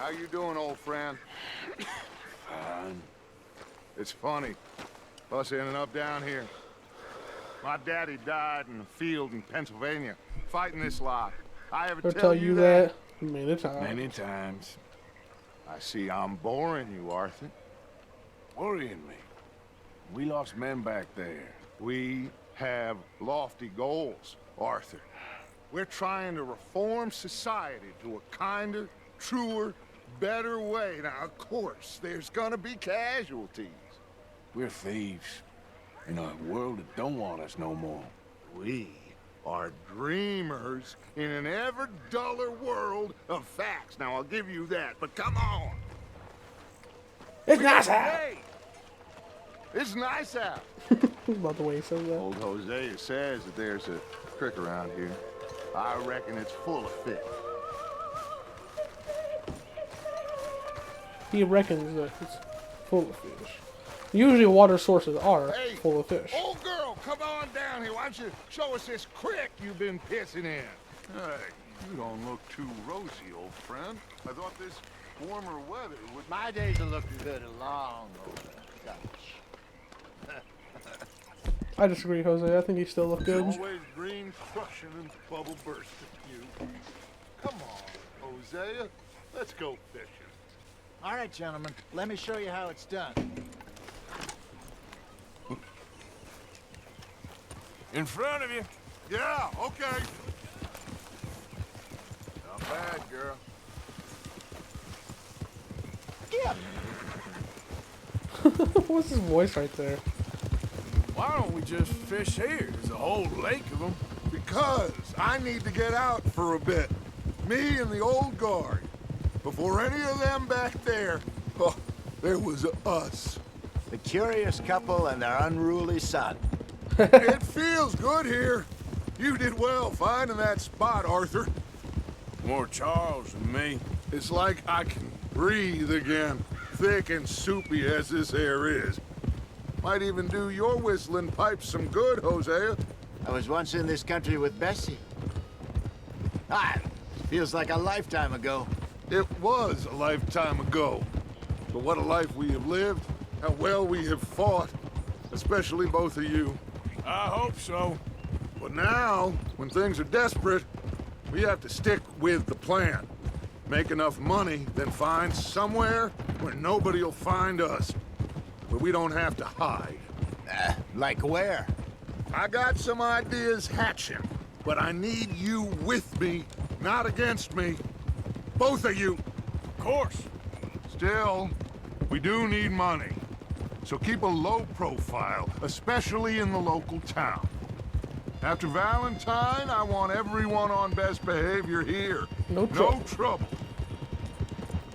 How you doing, old friend? Fine. It's funny, us ending up down here. My daddy died in a field in Pennsylvania, fighting this lot. I ever Tell you that many times. Many times. I see I'm boring you, Arthur. Worrying me. We lost men back there. We have lofty goals, Arthur. We're trying to reform society to a kinder, truer, better way. Now, of course, there's gonna be casualties. We're thieves. In a world that don't want us no more. We are dreamers in an ever duller world of facts. Now, I'll give you that, but come on. It's nice out. Hey, it's nice out. About the way he says that. Old Hosea says that there's a creek around here. I reckon it's full of fish. He reckons that it's full of fish. Usually water sources are full of fish. Old girl, come on down here. Why don't you show us this creek you've been pissing in? Hey, you don't look too rosy, old friend. I thought this warmer weather would... My days are looking good and long over. Gosh. I disagree, Jose. I think he still look good. Always green crushing and bubble bursting you. Come on, Hosea. Let's go fishing. All right, gentlemen. Let me show you how it's done. In front of you. Yeah, okay. Not bad, girl. Yeah. What's his voice right there? Why don't we just fish here? There's a whole lake of them. Because I need to get out for a bit. Me and the old guard. Before any of them back there, oh, there was us. The curious couple and their unruly son. It feels good here. You did well finding that spot, Arthur. More Charles than me. It's like I can breathe again, thick and soupy as this air is. Might even do your whistling pipes some good, Hosea. I was once in this country with Bessie. Ah, feels like a lifetime ago. It was a lifetime ago. But what a life we have lived, how well we have fought, especially both of you. I hope so. But now, when things are desperate, we have to stick with the plan. Make enough money, then find somewhere where nobody will find us. Where we don't have to hide. Like where? I got some ideas hatching, but I need you with me, not against me. Both of you. Of course. Still, we do need money. So keep a low profile, especially in the local town. After Valentine, I want everyone on best behavior here. No trouble.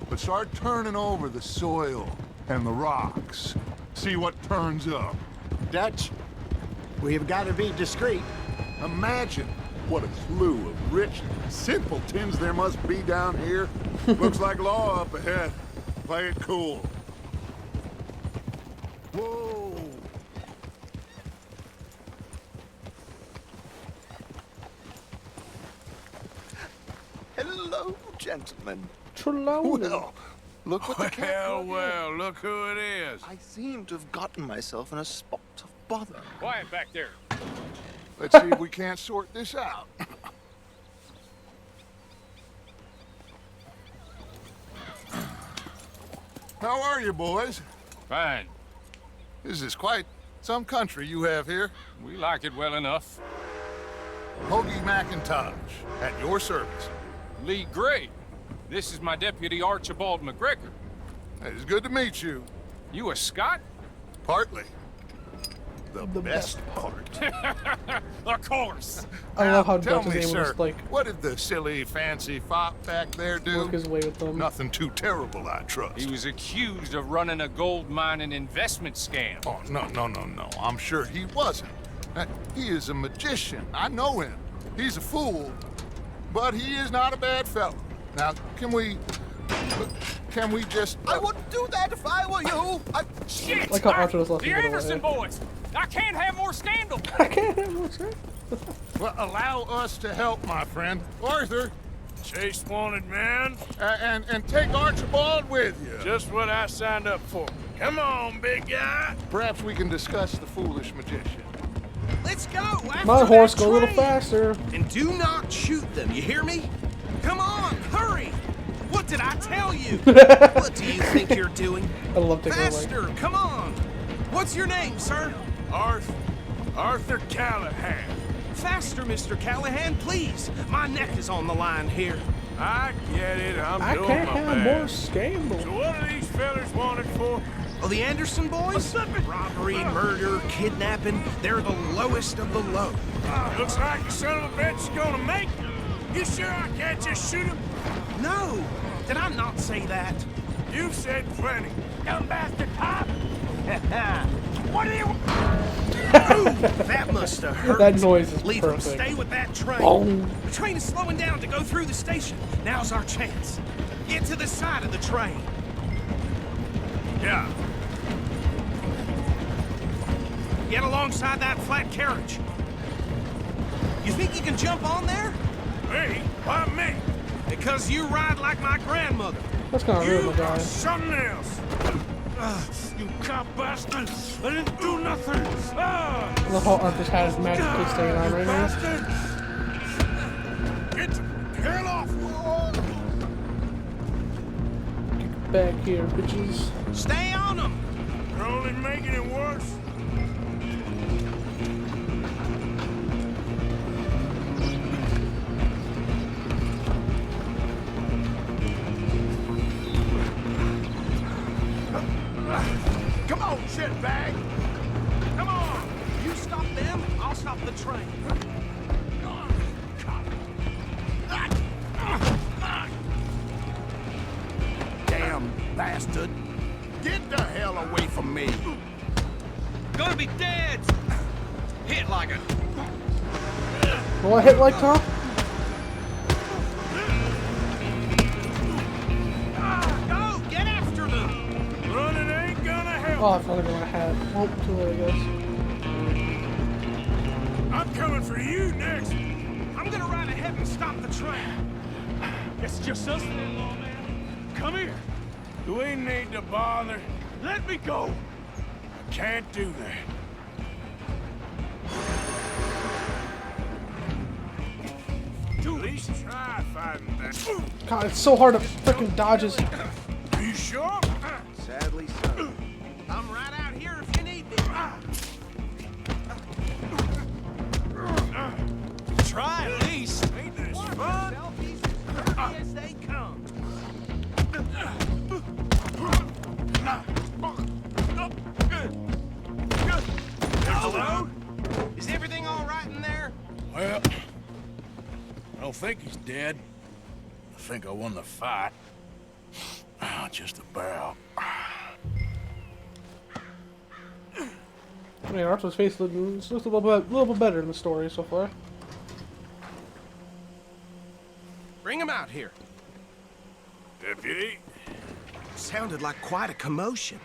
But start turning over the soil and the rocks. See what turns up. Dutch, we've got to be discreet. Imagine what a slew of rich simpletons there must be down here. Looks like law up ahead. Play it cool. Whoa! Hello, gentlemen. Trelawney. Well, look what the cat brought in. Well, look who it is. I seem to have gotten myself in a spot of bother. Quiet back there. Let's see if we can't sort this out. How are you, boys? Fine. This is quite some country you have here. We like it well enough. Hoagie McIntosh, at your service. Lee Gray. This is my deputy Archibald McGregor. It's good to meet you. You a Scot? Partly. The best part. Of course. I love how Tell Dutch me, is able sir, to like what did the silly, fancy fop back there do? work his way with them. Nothing too terrible, I trust. He was accused of running a gold mine and investment scam. Oh, no. I'm sure he wasn't. He is a magician. I know him. He's a fool, but he is not a bad fellow. Now, can we just... I wouldn't do that if I were you. Shit! Like how Archer was left The to get Anderson away. boys! I can't have more scandal! I can't have more scandal. Well, allow us to help, my friend. Arthur, Chase wanted man. And take Archibald with you. Just what I signed up for. Come on, big guy. Perhaps we can discuss the foolish magician. Let's go. After My horse that go a little train. faster. And do not shoot them. You hear me? Come on, hurry. What did I tell you? What do you think you're doing? I love taking away. Faster, come on. What's your name, sir? Arthur Callahan. Faster, Mr. Callahan, please. My neck is on the line here. I get it. I doing can't my have best. more scandal. So what are these fellas wanted for? Oh, the Anderson boys? Robbery, murder, kidnapping. They're the lowest of the low. Looks like the son of a bitch is gonna make it. You sure I can't just shoot him? No, did I not say that? You've said plenty. Dumb bastard cop! What are you... Ooh, that must have hurt. That noise is Leave them. perfect. Stay with that train. Boom. The train is slowing down to go through the station. Now's our chance. Get to the side of the train. Yeah. Get alongside that flat carriage. You think you can jump on there? Me? Why me? Because you ride like my grandmother. That's kind of rude, my guy. Something else. You cop bastard! I didn't do nothing! Ah! I love how Arthur's hat is magically staying on right now. Get the hell off! Back here, bitches. Stay on them. You're only making it worse. Come on, shitbag. Come on. You stop them, I'll stop the train. Damn bastard. Get the hell away from me. Gonna be dead. Hit like a... Will I hit like Tom? Go, get after them. Running ain't gonna help. Oh, I forgot my hat. Oh, too late, I guess. I'm coming for you next. I'm gonna ride ahead and stop the train. It's just us then, lawman. Come here. Do we need to bother? Let me go. I can't do that. At least try fighting that. God, it's so hard to freaking dodge his... Are you sure? Sadly so. I'm right out here if you need me. Try at least. Ain't this fun? Selfies as early as they come. Hello? Is everything all right in there? Well, I don't think he's dead. I think I won the fight. Just about. I mean, Arthur's face looks a little bit better in the story so far. Bring him out here. Deputy, Sounded like quite a commotion.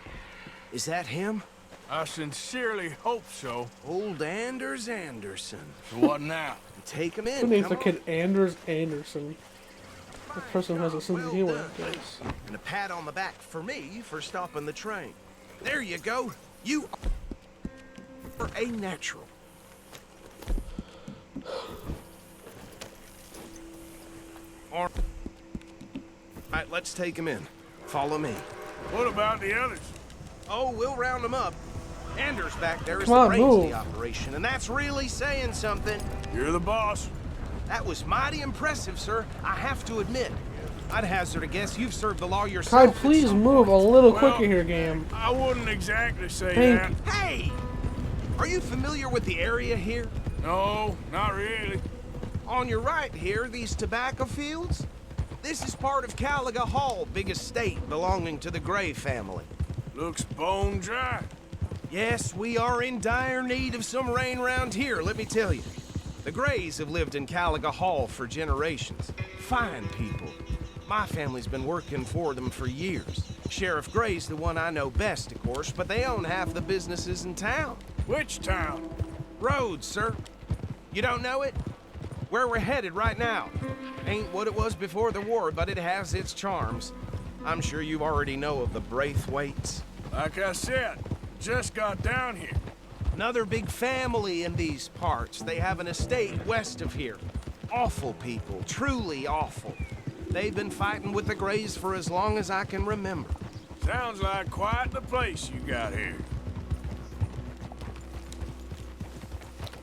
Is that him? I sincerely hope so. Old Anders Anderson. So what now? Take him in. Who names come the on. kid Anders Anderson? The person who has a sense of humor. Yes. And a pat on the back for me for stopping the train. There you go. You are a natural. All right, let's take him in. Follow me. What about the others? Oh, we'll round them up. Anders back there is Come the on, brains of move. the operation, and that's really saying something. You're the boss. That was mighty impressive, sir. I have to admit. I'd hazard a guess you've served the law Kai, yourself. at please some move a point. little Well, quicker here, game. I wouldn't exactly say Thank that. Hey! Are you familiar with the area here? No, not really. On your right here, these tobacco fields? This is part of Caliga Hall, big estate belonging to the Gray family. Looks bone dry. Yes, we are in dire need of some rain round here, let me tell you. The Grays have lived in Caliga Hall for generations. Fine people. My family's been working for them for years. Sheriff Gray's the one I know best, of course, but they own half the businesses in town. Which town? Rhodes, sir. You don't know it? Where we're headed right now. Ain't what it was before the war, but it has its charms. I'm sure you already know of the Braithwaites. Like I said, just got down here. Another big family in these parts. They have an estate west of here. Awful people, truly awful. They've been fighting with the Greys for as long as I can remember. Sounds like quite the place you got here.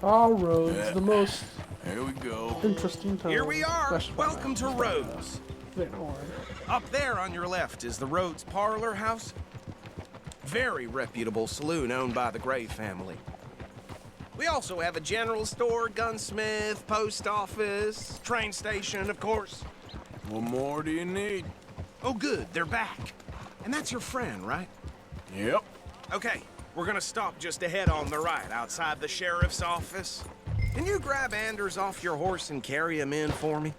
Ah, Rhodes, the most Here we go. interesting town. Here we are. Especially Welcome to now. Rhodes. They are. Up there on your left is the Rhodes Parlor House. Very reputable saloon owned by the Gray family. We also have a general store, gunsmith, post office, train station, of course. What more do you need? Oh, good, they're back. And that's your friend, right? Yep. Okay, we're gonna stop just ahead on the right, outside the sheriff's office. Can you grab Anders off your horse and carry him in for me?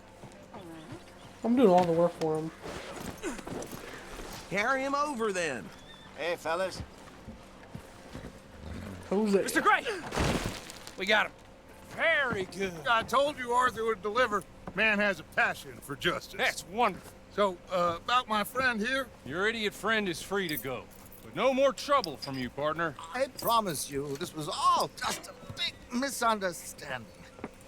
I'm doing all the work for him. Carry him over, then. Hey, fellas. Jose. Mr. Gray! We got him. Very good. I told you Arthur would deliver. Man has a passion for justice. That's wonderful. So, about my friend here? Your idiot friend is free to go. But no more trouble from you, partner. I promise you, this was all just a big misunderstanding.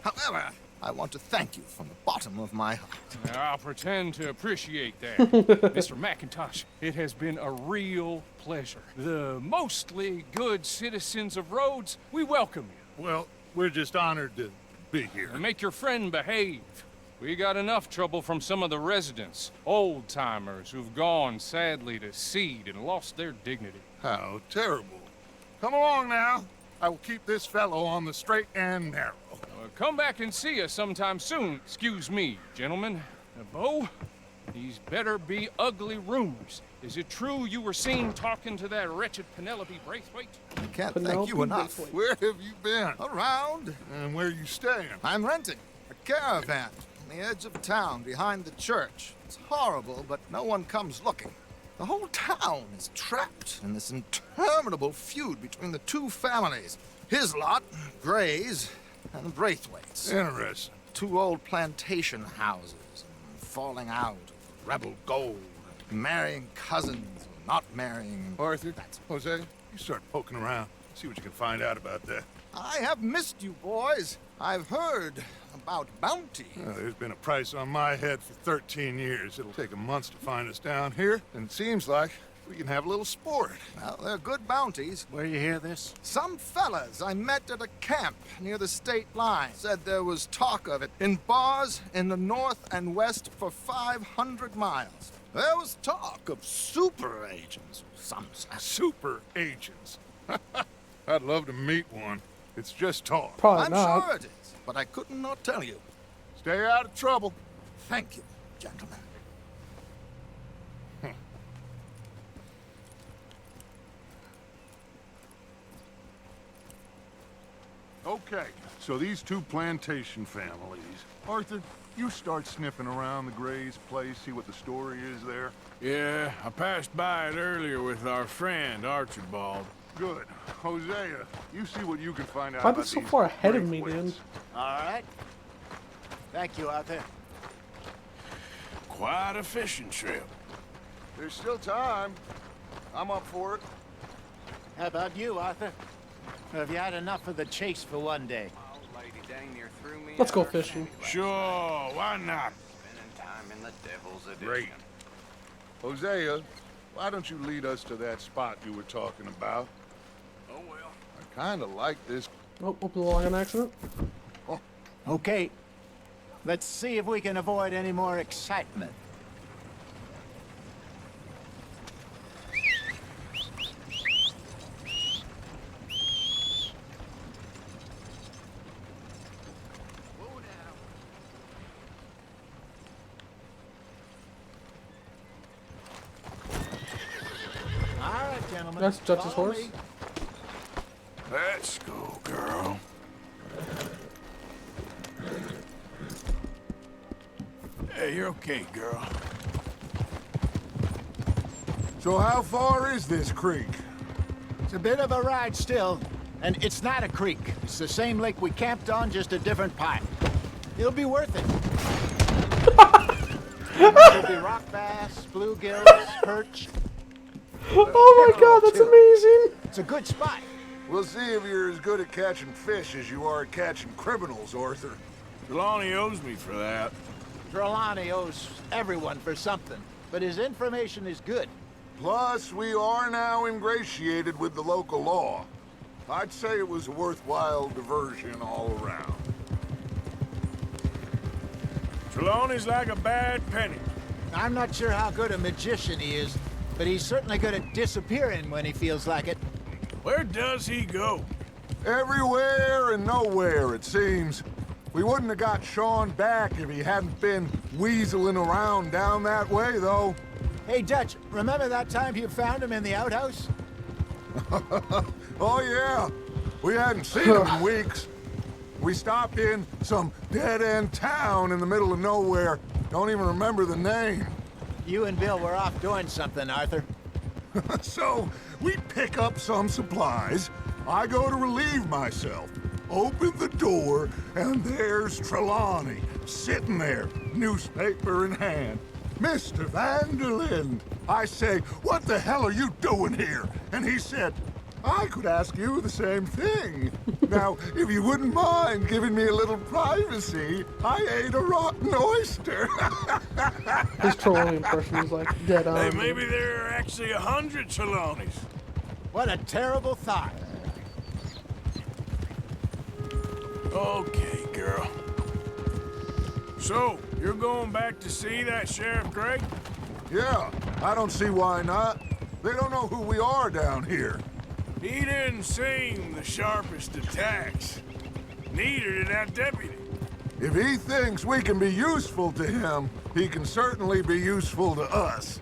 However, I want to thank you from the bottom of my heart. I'll pretend to appreciate that. Mr. McIntosh, it has been a real pleasure. The mostly good citizens of Rhodes, we welcome you. Well, we're just honored to be here. And make your friend behave. We got enough trouble from some of the residents, old-timers who've gone, sadly, to seed and lost their dignity. How terrible. Come along now. I will keep this fellow on the straight and narrow. Come back and see us sometime soon. Excuse me, gentlemen. Bo, these better be ugly rumors. Is it true you were seen talking to that wretched Penelope Braithwaite? I can't Penelope thank you enough. Braithwaite. Where have you been? Around, And where you staying? I'm renting a caravan on the edge of town behind the church. It's horrible, but no one comes looking. The whole town is trapped in this interminable feud between the two families. His lot, Gray's, and the Braithwaites. Interesting. Two old plantation houses, and falling out of rebel gold, and marrying cousins or not marrying. Arthur, Jose, you start poking around. See what you can find out about that. I have missed you, boys. I've heard about bounty. There's been a price on my head for 13 years. It'll take 'em months to find us down here, and it seems like we can have a little sport. Well, they're good bounties. Where you hear this? Some fellas I met at a camp near the state line said there was talk of it in bars in the north and west for 500 miles. There was talk of super agents of some sort. Super agents. I'd love to meet one. It's just talk. Probably I'm not. sure it is, but I couldn't not tell you. Stay out of trouble. Thank you, gentlemen. Okay, so these two plantation families. Arthur, you start sniffing around the Gray's place, see what the story is there. Yeah, I passed by it earlier with our friend, Archibald. Good. Hosea, you see what you can find out Why about they so these far ahead of me, Braithwaites. dude? All right. Thank you, Arthur. Quite a fishing trip. There's still time. I'm up for it. How about you, Arthur? Or have you had enough of the chase for one day? Let's go fishing. Sure, why not? Great. Hosea, why don't you lead us to that spot you were talking about? Oh well. I kind of like this. Oh, hope it was like an accident. Okay. Let's see if we can avoid any more excitement. All right, gentlemen. That's Judge's follow horse. me. Let's go, girl. Hey, you're okay, girl. So how far is this creek? It's a bit of a ride still, and it's not a creek. It's the same lake we camped on, just a different pipe. It'll be worth it. There'll be rock bass, bluegills, perch. Oh my god, that's amazing! It's a good spot. We'll see if you're as good at catching fish as you are at catching criminals, Arthur. Trelawney owes me for that. Trelawney owes everyone for something, but his information is good. Plus, we are now ingratiated with the local law. I'd say it was a worthwhile diversion all around. Trelawney's like a bad penny. I'm not sure how good a magician he is, but he's certainly good at disappearing when he feels like it. Where does he go? Everywhere and nowhere, it seems. We wouldn't have got Sean back if he hadn't been weaseling around down that way, though. Hey, Dutch, remember that time you found him in the outhouse? Oh, yeah. We hadn't seen him in weeks. We stopped in some dead-end town in the middle of nowhere. Don't even remember the name. You and Bill were off doing something, Arthur. So, we pick up some supplies. I go to relieve myself. Open the door, and there's Trelawney, sitting there, newspaper in hand. Mr. Vanderlyn. I say, what the hell are you doing here? And he said, I could ask you the same thing. Now, if you wouldn't mind giving me a little privacy, I ate a rotten oyster. His Trelawney impression is like dead on. Hey, maybe there are actually 100 Trelawneys. What a terrible thought. Okay, girl. So, you're going back to see that Sheriff Gray? Yeah, I don't see why not. They don't know who we are down here. He didn't seem the sharpest attacks. Neither did that deputy. If he thinks we can be useful to him, he can certainly be useful to us.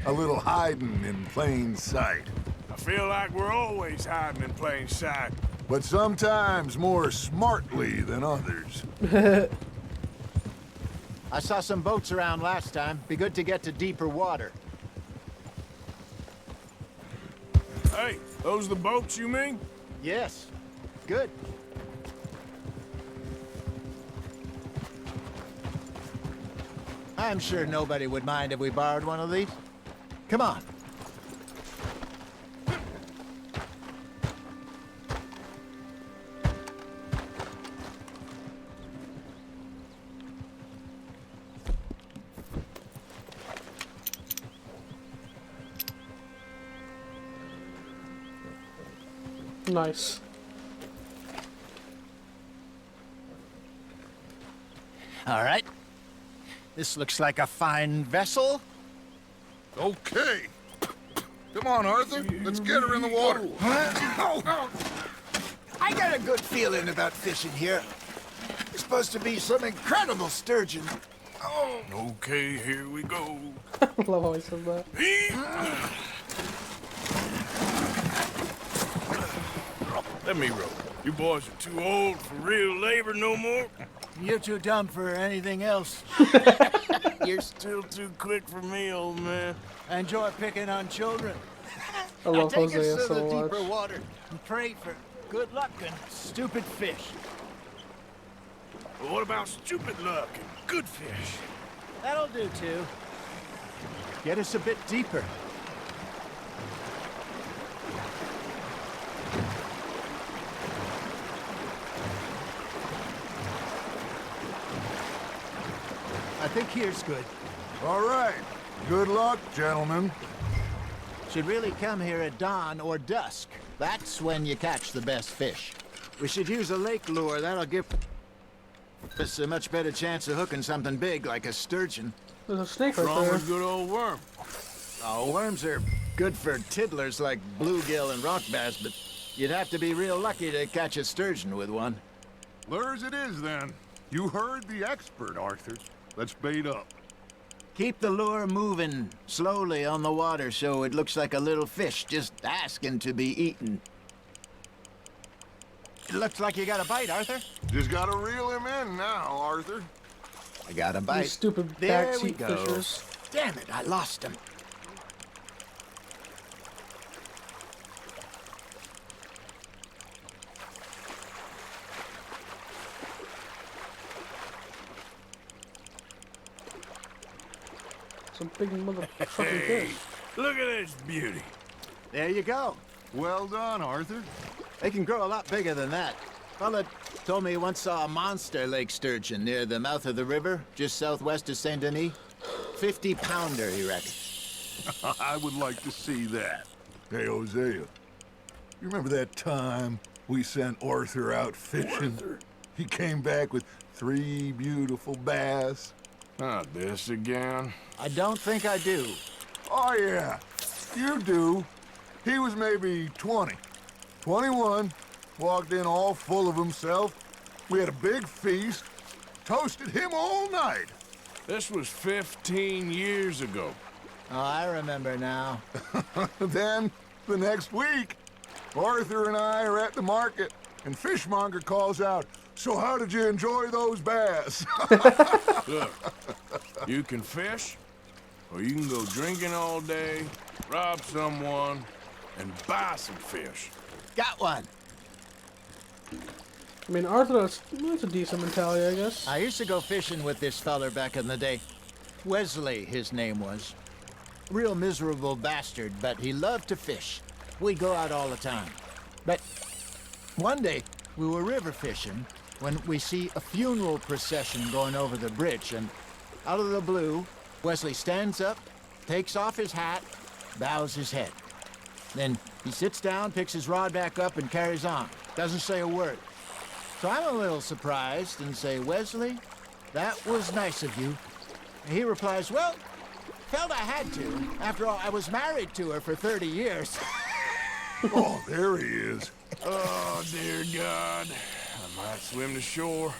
A little hiding in plain sight. I feel like we're always hiding in plain sight. But sometimes more smartly than others. I saw some boats around last time. Be good to get to deeper water. Hey, those the boats you mean? Yes. Good. I'm sure nobody would mind if we borrowed one of these. Come on. Nice. All right. This looks like a fine vessel. Okay. Come on, Arthur. Let's get her in the water. I got a good feeling about fishing here. It's supposed to be some incredible sturgeon. Oh. Okay, here we go. I love how he said that. Let me row. You boys are too old for real labor no more. You're too dumb for anything else. You're still too quick for me, old man. I enjoy picking on children. I love Take Hosea us to the so deeper much. water and pray for good luck and stupid fish. But what about stupid luck and good fish? That'll do too. Get us a bit deeper. I think here's good. All right. Good luck, gentlemen. Should really come here at dawn or dusk. That's when you catch the best fish. We should use a lake lure. That'll give us a much better chance of hooking something big like a sturgeon. There's a snake right Wrong there. with good old worm. Oh, worms are good for tiddlers like bluegill and rock bass, but you'd have to be real lucky to catch a sturgeon with one. Lures it is, then. You heard the expert, Arthur. Let's bait up. Keep the lure moving slowly on the water so it looks like a little fish just asking to be eaten. It looks like you got a bite, Arthur. Just gotta reel him in now, Arthur. I got a You bite. stupid There we backseat go. fishers. Damn it, I lost him. some big motherfucking Hey, fish. look at this beauty. There you go. Well done, Arthur. They can grow a lot bigger than that. Fella told me he once saw a monster lake sturgeon near the mouth of the river, just southwest of Saint Denis. 50-pounder, he reckons. I would like to see that. Hey, Hosea, you remember that time we sent Arthur out fishing? He came back with 3 beautiful bass. Not this again. I don't think I do. Oh, yeah, you do. He was maybe 20, 21, walked in all full of himself. We had a big feast, toasted him all night. This was 15 years ago. Oh, I remember now. Then, the next week, Arthur and I are at the market, and Fishmonger calls out, "So how did you enjoy those bass?" Look, you can fish, or you can go drinking all day, rob someone, and buy some fish. Got one. I mean, Arthur, that's a decent mentality, I guess. I used to go fishing with this feller back in the day. Wesley, his name was. Real miserable bastard, but he loved to fish. We'd go out all the time. But one day, we were river fishing when we see a funeral procession going over the bridge, and out of the blue, Wesley stands up, takes off his hat, bows his head. Then he sits down, picks his rod back up, and carries on. Doesn't say a word. So I'm a little surprised and say, "Wesley, that was nice of you." And he replies, "Well, felt I had to. After all, I was married to her for 30 years. Oh, there he is. Oh, dear God. I might swim to shore.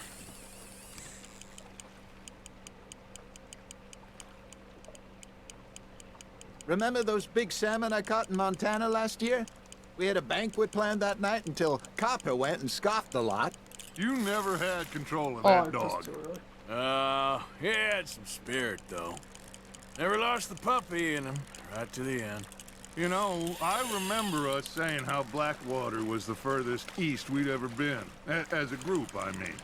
Remember those big salmon I caught in Montana last year? We had a banquet planned that night until Copper went and scoffed the lot. You never had control of Oh, that it's dog. just too early. He had some spirit, though. Never lost the puppy in him, right to the end. You know, I remember us saying how Blackwater was the furthest east we'd ever been. As a group, I mean.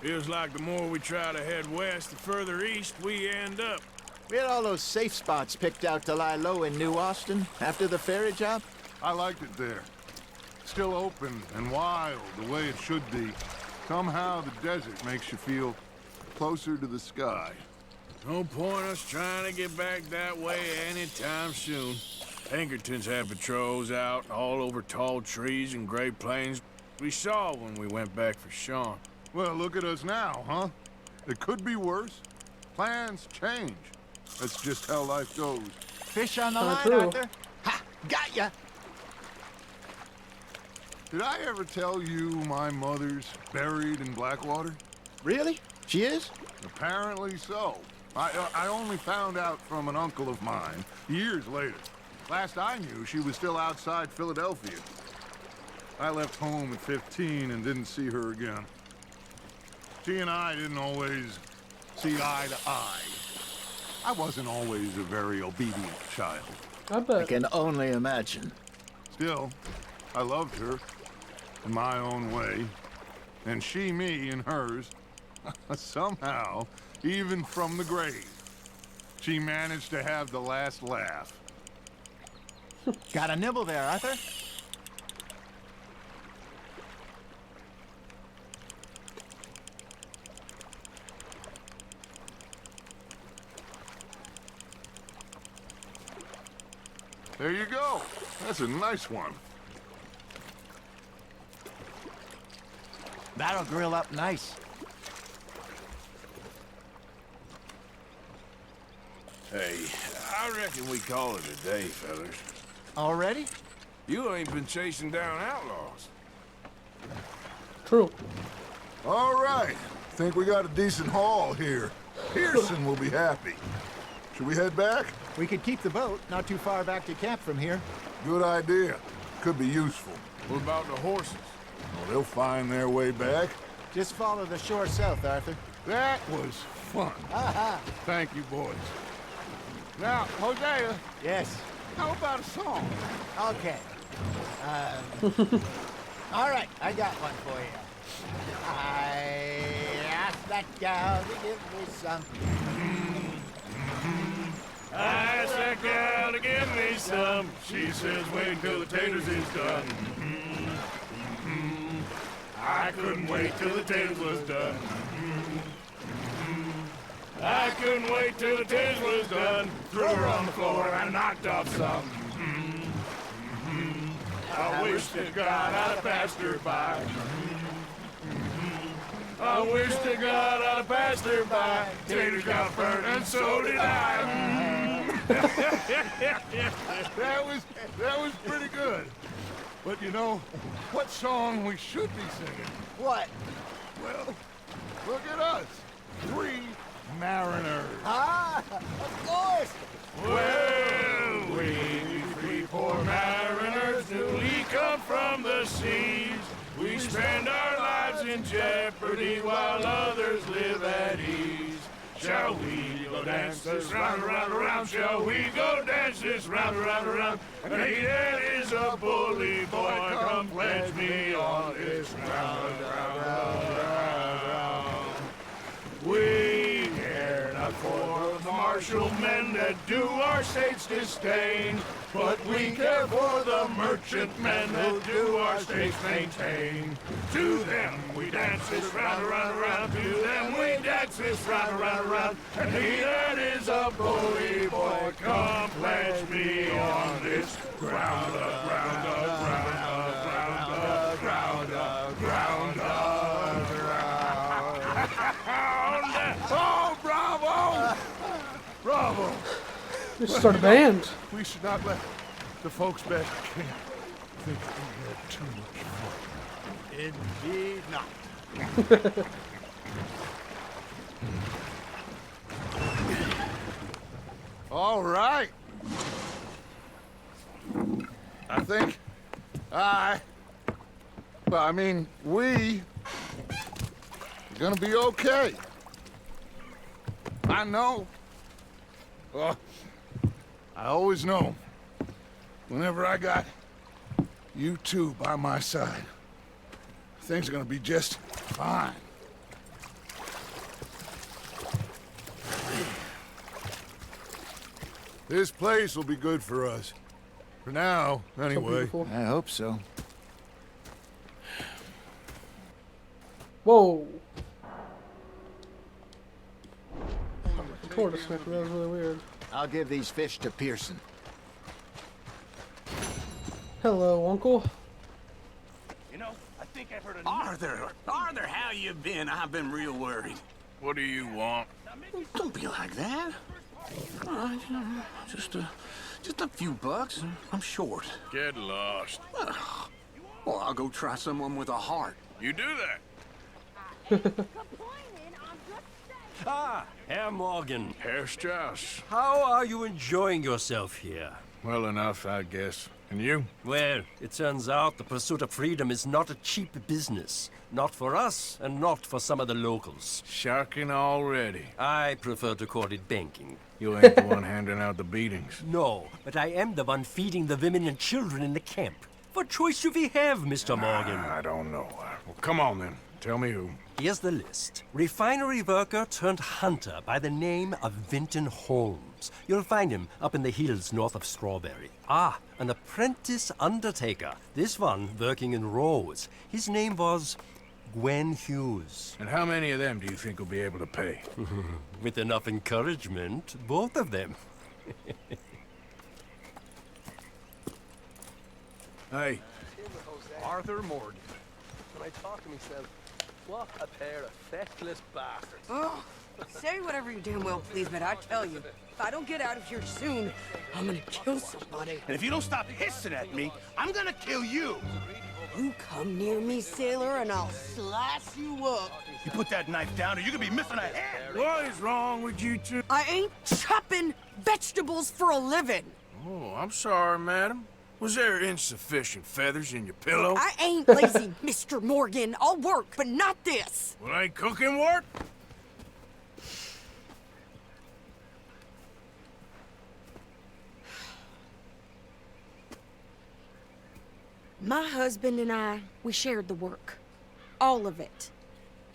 Feels like the more we try to head west, the further east we end up. We had all those safe spots picked out to lie low in New Austin after the ferry job. I liked it there. Still open and wild, the way it should be. Somehow the desert makes you feel closer to the sky. No point us trying to get back that way anytime soon. Pinkertons had patrols out all over tall trees and Great Plains. We saw when we went back for Sean. Well, look at us now, huh? It could be worse. Plans change. That's just how life goes. Fish on the Kinda line, true. Arthur. Ha! Got ya! Did I ever tell you my mother's buried in Blackwater? Really? She is? Apparently so. I only found out from an uncle of mine years later. Last I knew, she was still outside Philadelphia. I left home at 15 and didn't see her again. She and I didn't always see eye to eye. I wasn't always a very obedient child. I I bet. can only imagine. Still, I loved her in my own way, and she me in hers. Somehow, even from the grave, she managed to have the last laugh. Got a nibble there, Arthur? There you go. That's a nice one. That'll grill up nice. Hey, I reckon we call it a day, fellas. Already? You ain't been chasing down outlaws. True. All right. Think we got a decent haul here. Pearson will be happy. Should we head back? We could keep the boat not too far back to camp from here. Good idea. Could be useful. What about the horses? Well, they'll find their way back. Just follow the shore south, Arthur. That was fun. Aha! Thank you, boys. Now, Hosea, Yes. how about a song? Okay. All right, I got one for you. I asked that gal to give me some. I asked that gal to give me some. She says wait till the taters is done. I couldn't wait till the taters was done. I couldn't wait till the taters was done. Threw her on the floor and knocked off some. I wish to God I'd passed her by. I wish to God I'd passed her by. Taters got burnt and so did I. That was pretty good. But you know, what song we should be singing? What? Well, look at us. 3 mariners. Ah, of course. Well, we 3 poor mariners, newly come from the seas. We spend our lives in jeopardy while others live at ease. Shall we go dance this round, around, around? Shall we go dance this round, around, around? And he that is a bully boy, come pledge me on this round, round, round, round. We care not for the martial men that do our states disdain, but we care for the merchant men that do our states maintain. To them we dance this round, around, around. To them we dance this round, around, around. And he that is a bully boy, come pledge me on this ground up, ground up, ground up, ground up, ground up, ground up, ground up. Oh, bravo! Bravo! Just start a band. We should not let the folks back at camp think we had too much fun. Indeed not. All right. I think we are gonna be okay. I know. Well, I always know. Whenever I got you two by my side, things are gonna be just fine. This place will be good for us. For now, anyway. Beautiful. I hope so. Whoa. Tortoise sniffer, that was really weird. I'll give these fish to Pearson. Hello, Uncle. You know, I think I've heard Arthur, how you been? I've been real worried. What do you want? Don't be like that. All right, just a few bucks. I'm short. Get lost. Well, I'll go try someone with a heart. You do that. Ah, Herr Morgan. Herr Strauss. How are you enjoying yourself here? Well enough, I guess. And you? Well, it turns out the pursuit of freedom is not a cheap business. Not for us, and not for some of the locals. Sharking already. I prefer to call it banking. You ain't the one handing out the beatings. No, but I am the one feeding the women and children in the camp. What choice do we have, Mr. Morgan? I don't know. Well, come on then. Tell me who. Here's the list. Refinery worker turned hunter by the name of Vinton Holmes. You'll find him up in the hills north of Strawberry. Ah, an apprentice undertaker. This one working in Rhodes. His name was Gwen Hughes. And how many of them do you think will be able to pay? With enough encouragement, both of them. Hey. Arthur Morgan. When I talk to myself, what a pair of feckless bastards. Oh, say whatever you damn well please, but I tell you, if I don't get out of here soon, I'm gonna kill somebody. And if you don't stop hissing at me, I'm gonna kill you. You come near me, sailor, and I'll slice you up. You put that knife down or you're gonna be missing a hand. What is wrong with you two? I ain't chopping vegetables for a living. Oh, I'm sorry, madam. Was there insufficient feathers in your pillow? I ain't lazy, Mr. Morgan. I'll work, but not this. Well, ain't cooking work? My husband and I, we shared the work. All of it.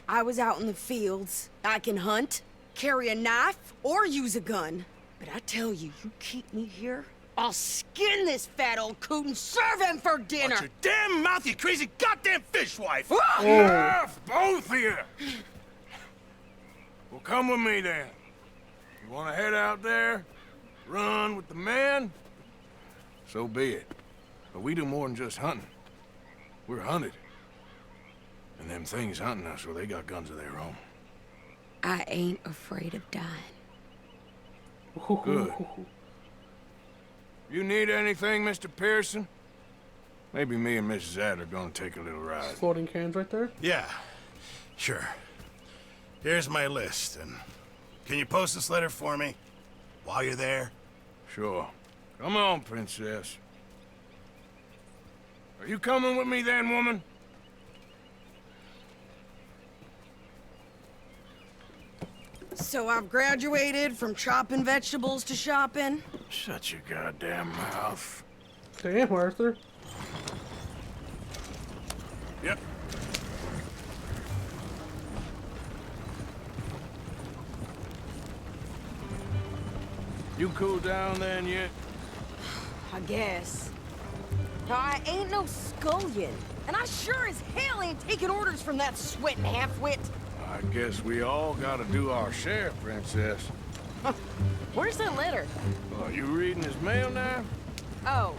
I was out in the fields. I can hunt, carry a knife, or use a gun. But I tell you, you keep me here, I'll skin this fat old coot and serve him for dinner! Watch your damn mouth, you crazy goddamn fishwife! Oh. Enough, both of you! Well, come with me then. You want to head out there, run with the men? So be it. But we do more than just hunting. We're hunted. And them things hunting us, well, they got guns of their own. I ain't afraid of dying. Good. You need anything, Mr. Pearson? Maybe me and Mrs. Ad are gonna take a little ride. Floating cans right there. Yeah, sure. Here's my list, and can you post this letter for me while you're there? Sure. Come on, Princess. Are you coming with me then, woman? So I've graduated from chopping vegetables to shopping? Shut your goddamn mouth. Damn, Arthur. Yep. You cool down then yet? I guess. Now, I ain't no scullion, and I sure as hell ain't taking orders from that sweating half-wit. I guess we all gotta do our share, Princess. Where's that letter? Are you reading his mail now? Oh,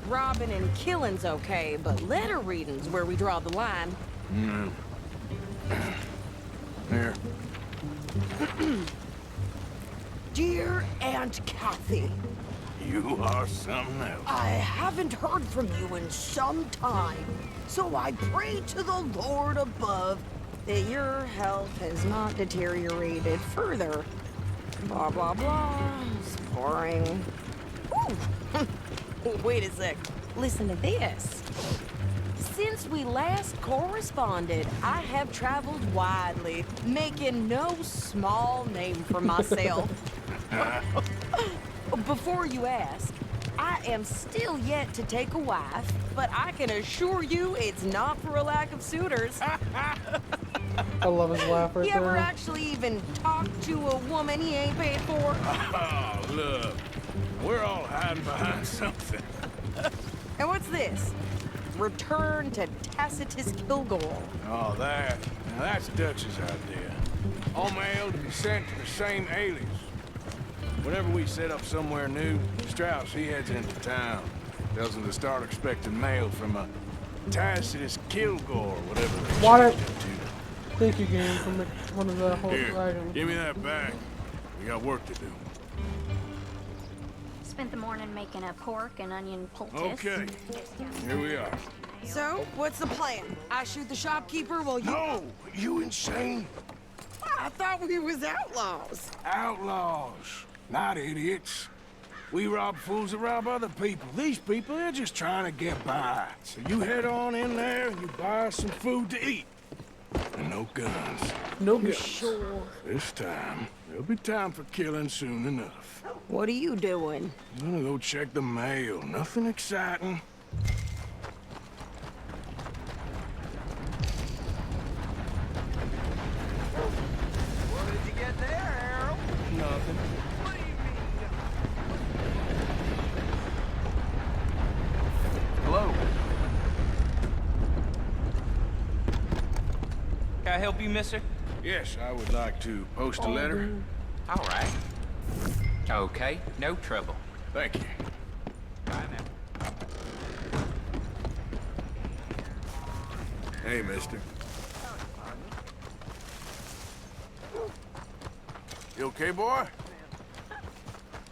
robbing and killing's okay, but letter reading's where we draw the line. Here. Dear Aunt Kathy, You are something else. I haven't heard from you in some time, so I pray to the Lord above that your health has not deteriorated further. Blah, blah, blah. It's boring. Ooh. Wait a sec. Listen to this. Since we last corresponded, I have traveled widely, making no small name for myself. Before you ask, I am still yet to take a wife, but I can assure you it's not for a lack of suitors. I love his laugh right You ever there. actually even talk to a woman he ain't paid for? Oh, look. We're all hiding behind something. And what's this? Return to Tacitus Kilgore. Oh, that. Now, that's Dutch's idea. All mail to be sent to the same alias. Whenever we set up somewhere new, Strauss, he heads into town. Tells them to start expecting mail from a Tacitus Kilgore, whatever they Water. changed it to. Thank you, game, for one of the whole Here, items. give me that back. We got work to do. Spent the morning making a pork and onion poultice. Okay, here we are. So, what's the plan? I shoot the shopkeeper while you... No! You insane? I thought we was outlaws. Outlaws, not idiots. We rob fools that rob other people. These people, they're just trying to get by. So you head on in there and you buy us some food to eat. And no guns. No good. Sure. This time, there'll be time for killing soon enough. What are you doing? I'm gonna go check the mail. Nothing exciting. What did you get there, Harold? Nothing. What do you mean? Hello. Can I help you, mister? Yes, I would like to post a letter. All right. Okay, no trouble. Thank you. Bye now. Hey, mister. You okay, boy?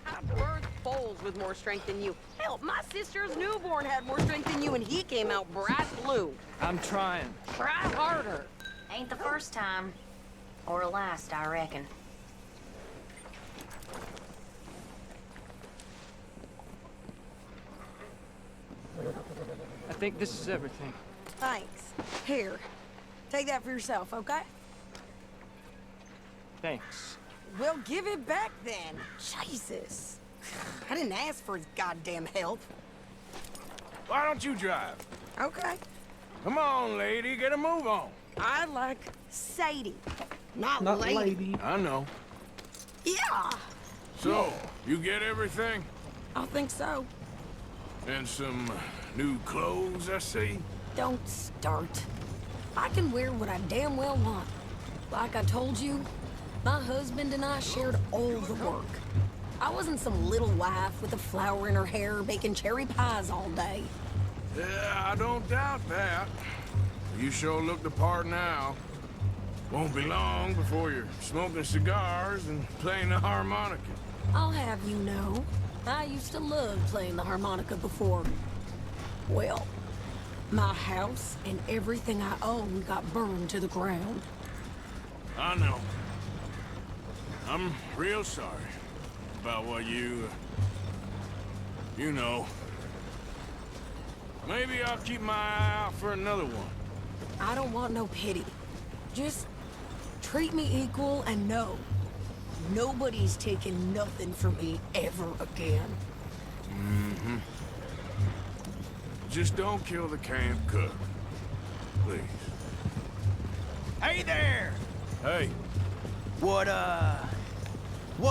I birthed foals with more strength than you. Hell, my sister's newborn had more strength than you, and he came out bright blue. I'm trying. Try harder. Ain't the first time. Or last, I reckon. I think this is everything. Thanks. Here, take that for yourself, okay? Thanks. Well, give it back then. Jesus. I didn't ask for his goddamn help. Why don't you drive? Okay. Come on, lady, get a move on. I like Sadie, not Not lady. lady. I know. Yeah. So, You get everything? I think so. And some new clothes, I see? Don't start. I can wear what I damn well want. Like I told you, my husband and I shared all the work. I wasn't some little wife with a flower in her hair baking cherry pies all day. Yeah, I don't doubt that. You sure look the part now. Won't be long before you're smoking cigars and playing the harmonica. I'll have you know, I used to love playing the harmonica before. Well, my house and everything I own got burned to the ground. I know. I'm real sorry about what you know. Maybe I'll keep my eye out for another one. I don't want no pity. Just treat me equal and know nobody's taking nothing from me ever again. Mm-hmm. Just don't kill the camp cook. Please. Hey there! Hey. What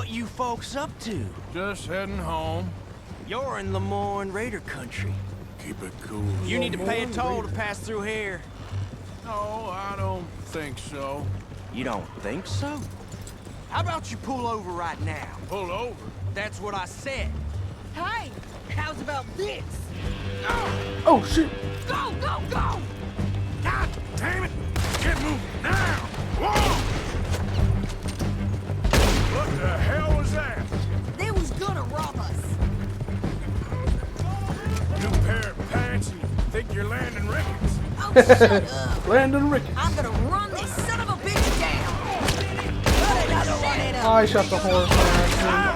you folks up to? Just heading home. You're in Lemoyne Raider country. Keep it cool. You need to pay a toll to pass through here. No, I don't think so. You don't think so? How about you pull over right now? Pull over? That's what I said. Hey, how's about this? Oh, shit. Go, go, go! God damn it! Get moving now! Whoa! What the hell was that? They was gonna rob us. New pair of pants and you think you're Landon Ricketts? Oh, shut up. Landon Ricketts. I'm gonna run this son of a bitch down. Put another one in him. I shot the horse by accident.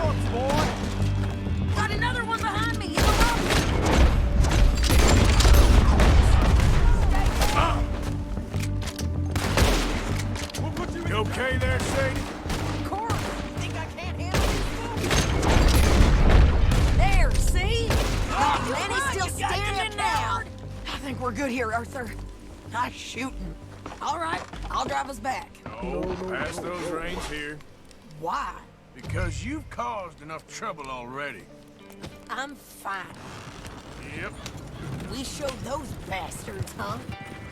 Got another one behind me. In the road. You okay there, Sadie? Of course. Think I can't handle this? There, see? Lenny's still standing down. I think we're good here, Arthur. Nice shooting. All right, I'll drive us back. No, pass those reins here. Why? Because you've caused enough trouble already. I'm fine. Yep. We showed those bastards, huh?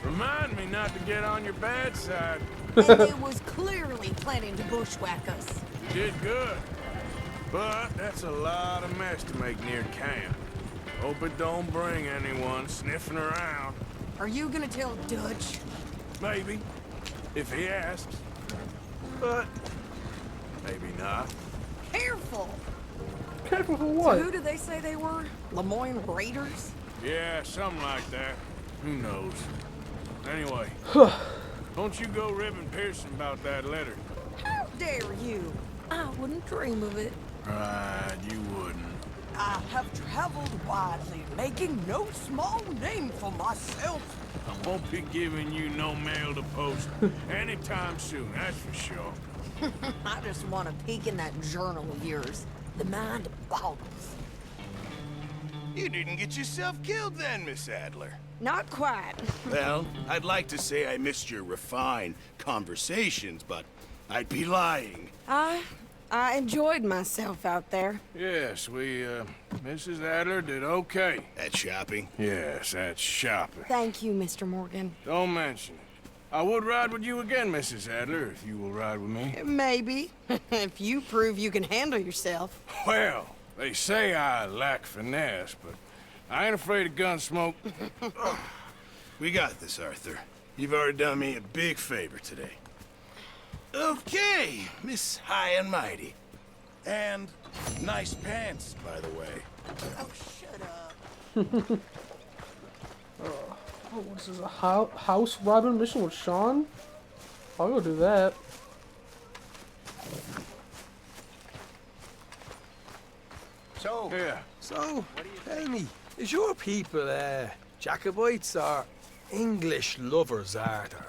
Remind me not to get on your bad side. And they was clearly planning to bushwhack us. You did good. But that's a lot of mess to make near camp. Hope it don't bring anyone sniffing around. Are you gonna tell Dutch? Maybe, if he asks. But maybe not. Careful! Careful for what? So who do they say they were? Lemoyne Raiders? Yeah, something like that. Who knows? Anyway, don't you go ribbing Pearson about that letter. How dare you? I wouldn't dream of it. Right, you wouldn't. I have traveled widely, making no small name for myself. I won't be giving you no mail to post anytime soon, that's for sure. I just want to peek in that journal of yours. The mind boggles. You didn't get yourself killed then, Miss Adler. Not quite. Well, I'd like to say I missed your refined conversations, but I'd be lying. I enjoyed myself out there. Yes, Mrs. Adler did okay. At shopping? Yes, that's shopping. Thank you, Mr. Morgan. Don't mention it. I would ride with you again, Mrs. Adler, if you will ride with me. Maybe. If you prove you can handle yourself. Well, they say I lack finesse, but I ain't afraid of gun smoke. We got this, Arthur. You've already done me a big favor today. Okay, Miss High and Mighty. And nice pants, by the way. Oh, shut up. Oh, what is this? A house robbing mission with Sean? I'll go do that. So, Yeah. tell me, is your people, Jacobites or English lovers, Arthur?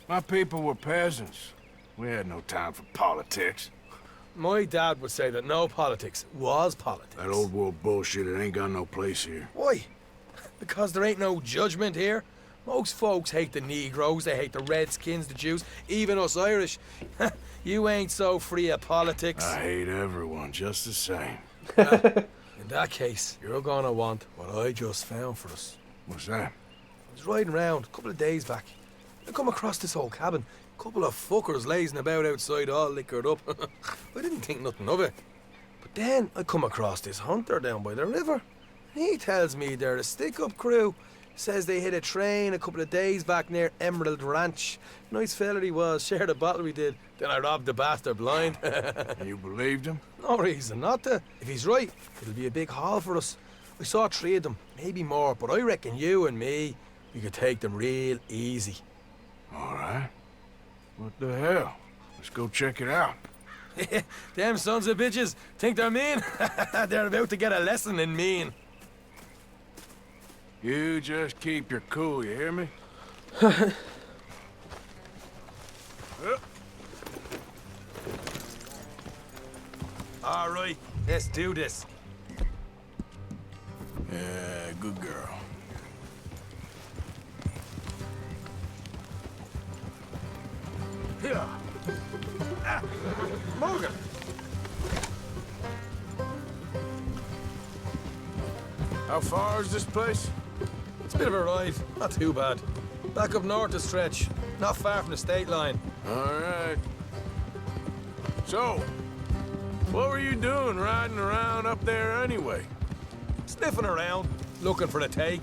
My people were peasants. We had no time for politics. My dad would say that no politics was politics. That old world bullshit, it ain't got no place here. Why? Because there ain't no judgment here. Most folks hate the Negroes, they hate the Redskins, the Jews, even us Irish. You ain't so free of politics. I hate everyone just the same. In that case, you're gonna want what I just found for us. What's that? I was riding around a couple of days back. I come across this old cabin. Couple of fuckers lazing about outside all liquored up. I didn't think nothing of it. But then I come across this hunter down by the river. He tells me they're a stick-up crew. Says they hit a train a couple of days back near Emerald Ranch. Nice fella he was, shared a bottle we did. Then I robbed the bastard blind. You believed him? No reason not to. If he's right, it'll be a big haul for us. I saw 3 of them, maybe more, but I reckon you and me, we could take them real easy. All right. What the hell? Let's go check it out. Them sons of bitches think they're mean. They're about to get a lesson in mean. You just keep your cool, you hear me? All right, let's do this. Yeah, good girl. Here. Morgan. How far is this place? It's a bit of a ride, not too bad. Back up north a stretch, not far from the state line. All right. So, what were you doing riding around up there anyway? Sniffing around, looking for a take.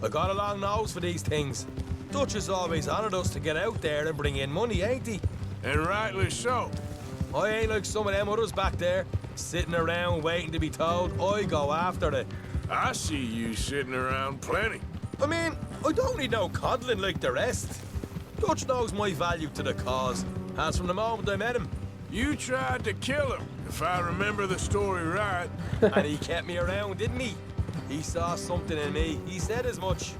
I got a long nose for these things. Dutch has always honoured us to get out there and bring in money, ain't he? And rightly so. I ain't like some of them others back there, sitting around waiting to be told. I go after it. I see you sitting around plenty. I mean, I don't need no coddling like the rest. Dutch knows my value to the cause, as from the moment I met him. You tried to kill him, if I remember the story right. And he kept me around, didn't he? He saw something in me. He said as much.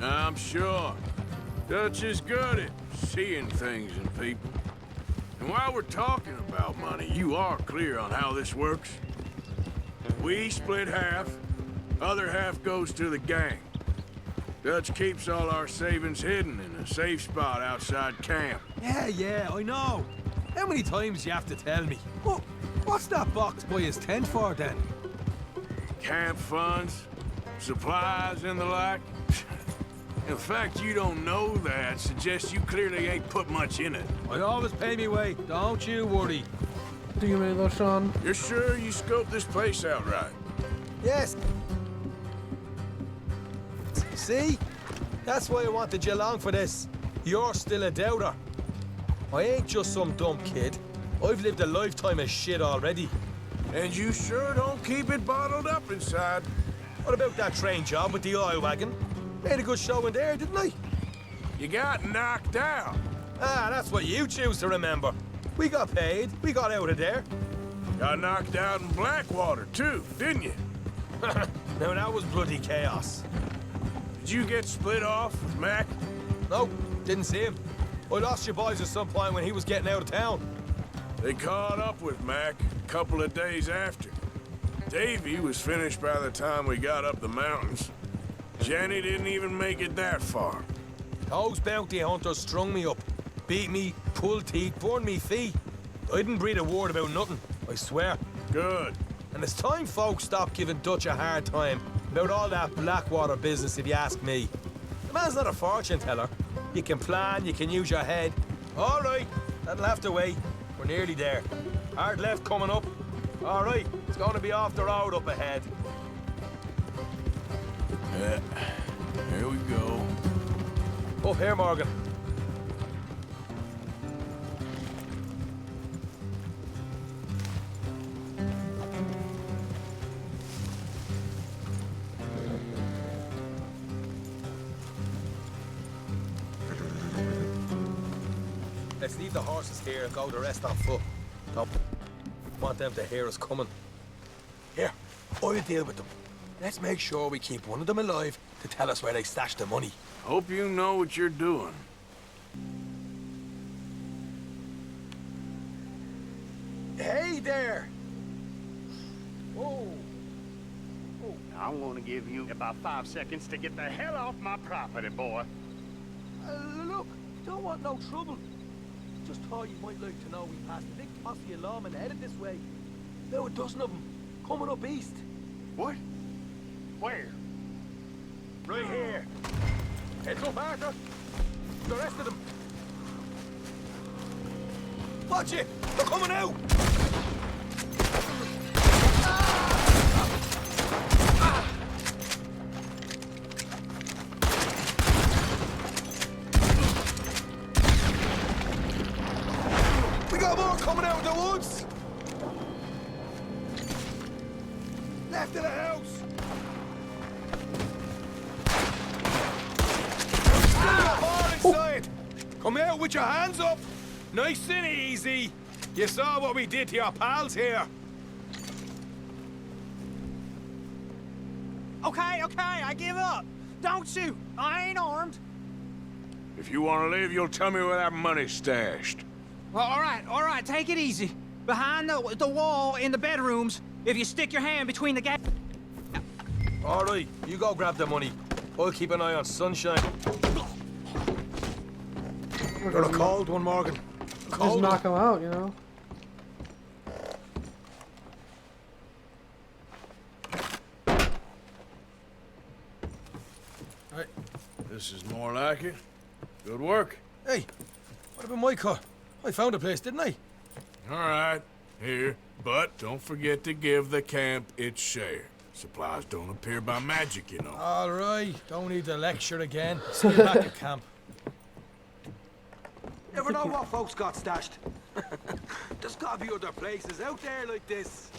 I'm sure. Dutch is good at seeing things in people. And while we're talking about money, you are clear on how this works? We split half, other half goes to the gang. Dutch keeps all our savings hidden in a safe spot outside camp. Yeah, I know. How many times you have to tell me? What's that box by his tent for, then? Camp funds, supplies, and the like. In fact, you don't know that suggests you clearly ain't put much in it. I always pay me way, don't you worry. Do you mean though, Sean? You're sure you scoped this place out right? Yes. See? That's why I wanted you along for this. You're still a doubter. I ain't just some dumb kid. I've lived a lifetime of shit already. And you sure don't keep it bottled up inside. What about that train job with the oil wagon? Made a good show in there, didn't I? You got knocked out. Ah, that's what you choose to remember. We got paid. We got out of there. Got knocked out in Blackwater, too, didn't you? Now, that was bloody chaos. Did you get split off with Mac? No, didn't see him. I lost your boys at some point when he was getting out of town. They caught up with Mac a couple of days after. Davy was finished by the time we got up the mountains. Jenny didn't even make it that far. Those bounty hunters strung me up. Beat me, pulled teeth, burned me feet. I didn't breathe a word about nothing, I swear. Good. And it's time folks stopped giving Dutch a hard time about all that Blackwater business, if you ask me. The man's not a fortune teller. You can plan, you can use your head. All right, that'll have to wait. We're nearly there. Hard left coming up. All right, it's going to be off the road up ahead. Yeah, here we go. Up here, Morgan. Let's leave the horses here and go the rest on foot. Don't want them to hear us coming. Here, I'll deal with them. Let's make sure we keep one of them alive to tell us where they stashed the money. Hope you know what you're doing. Hey there! Whoa. Oh, I'm gonna give you about 5 seconds to get the hell off my property, boy. Look, don't want no trouble. Just thought you might like to know we passed a big posse of lawmen headed this way. Now a dozen of them, coming up east. What? Where? Right here. Heads up, Arthur. The rest of them. Watch it! They're coming out! We got more coming out of the woods! Left of the house! Inside. Come out with your hands up! Nice and easy! You saw what we did to your pals here! Okay, I give up. Don't shoot. I ain't armed. If you want to leave, you'll tell me where that money's stashed. Well, all right, take it easy. Behind the wall in the bedrooms, if you stick your hand between the gaps. All right, you go grab the money. I'll keep an eye on Sunshine. You're a cold one, Morgan. Just knock him out, you know? Right. This is more like it. Good work. Hey, what about my car? I found a place, didn't I? All right, here. But don't forget to give the camp its share. Supplies don't appear by magic, you know. All right, don't need the lecture again. See you back at camp. Never know what folks got stashed. There's gotta be other places out there like this.